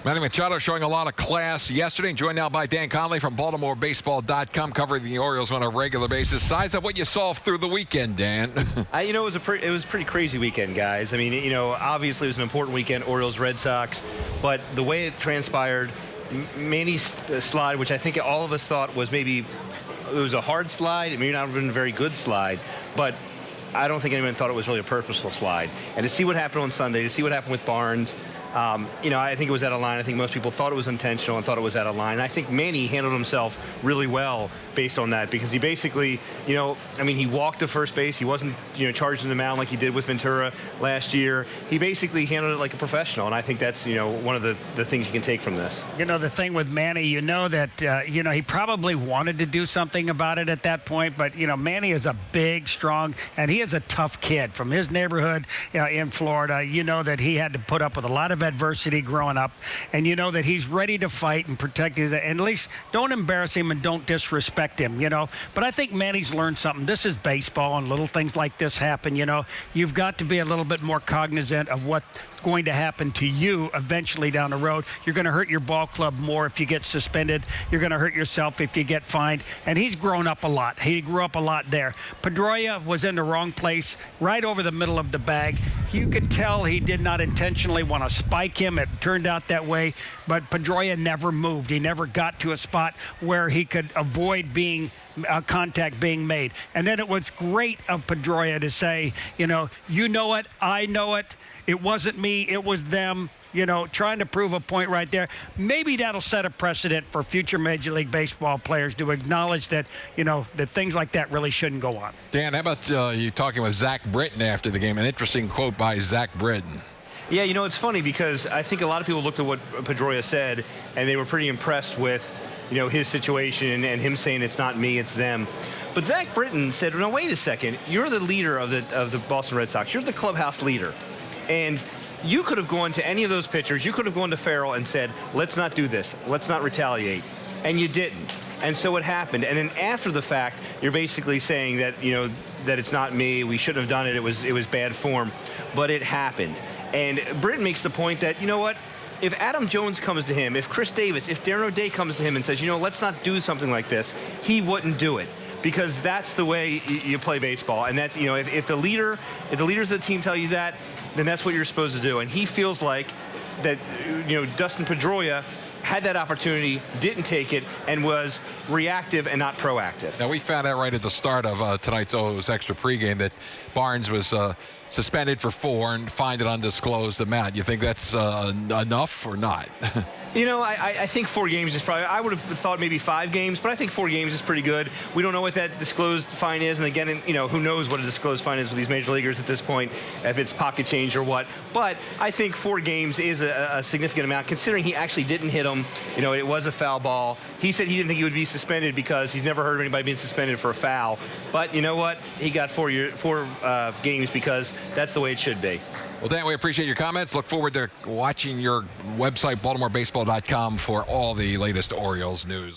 Manny Machado showing a lot of class yesterday. Joined now by Dan Connolly from BaltimoreBaseball.com, covering the Orioles on a regular basis. Size up what you saw through the weekend, Dan. It was a pretty crazy weekend, guys. I mean, obviously it was an important weekend, Orioles, Red Sox, but the way it transpired, Manny's slide, which I think all of us thought was maybe it was a hard slide, it may not have been a very good slide, but I don't think anyone thought it was really a purposeful slide. And to see what happened on Sunday, to see what happened with Barnes, I think it was out of line. I think most people thought it was intentional and thought it was out of line. I think Manny handled himself really well based on that, because he basically, he walked to first base. He wasn't, charging the mound like he did with Ventura last year. He basically handled it like a professional, and I think that's, one of the things you can take from this. The thing with Manny, that, he probably wanted to do something about it at that point, but, Manny is a big, strong, and he is a tough kid from his neighborhood in Florida. That he had to put up with a lot of adversity growing up, and that he's ready to fight and protect his, and at least don't embarrass him and don't disrespect him, But I think Manny's learned something. This is baseball, and little things like this happen, You've got to be a little bit more cognizant of what's going to happen to you eventually down the road. You're going to hurt your ball club more if you get suspended. You're going to hurt yourself if you get fined. And he's grown up a lot. He grew up a lot there. Pedroia was in the wrong place, right over the middle of the bag. You could tell he did not intentionally want to spike him. It turned out that way. But Pedroia never moved. He never got to a spot where he could avoid contact being made. And then it was great of Pedroia to say, you know it, I know it. It wasn't me, it was them, trying to prove a point right there. Maybe that'll set a precedent for future Major League Baseball players to acknowledge that, that things like that really shouldn't go on. Dan, how about you talking with Zach Britton after the game? An interesting quote by Zach Britton. Yeah, it's funny because I think a lot of people looked at what Pedroia said, and they were pretty impressed with, his situation and him saying it's not me, it's them. But Zach Britton said, no, wait a second. You're the leader of the Boston Red Sox. You're the clubhouse leader. And you could have gone to any of those pitchers. You could have gone to Farrell and said, let's not do this. Let's not retaliate. And you didn't. And so it happened. And then after the fact, you're basically saying that, that it's not me. We shouldn't have done it. It was bad form. But it happened. And Britton makes the point that, if Adam Jones comes to him, if Chris Davis, if Darren O'Day comes to him and says, let's not do something like this, he wouldn't do it. Because that's the way you play baseball. And that's, if the leaders of the team tell you that, then that's what you're supposed to do. And he feels like that, Dustin Pedroia had that opportunity, didn't take it, and was reactive and not proactive. Now, we found out right at the start of tonight's O's Extra pregame that Barnes was suspended for 4 and fined an undisclosed amount. You think that's enough or not? I think 4 games is probably, I would have thought maybe 5 games, but I think 4 games is pretty good. We don't know what that disclosed fine is, and again, who knows what a disclosed fine is with these major leaguers at this point, if it's pocket change or what. But I think 4 games is a significant amount, considering he actually didn't hit him. It was a foul ball. He said he didn't think he would be suspended because he's never heard of anybody being suspended for a foul. But you know what? He got 4 games because that's the way it should be. Well, Dan, we appreciate your comments. Look forward to watching your website, BaltimoreBaseball.com, for all the latest Orioles news.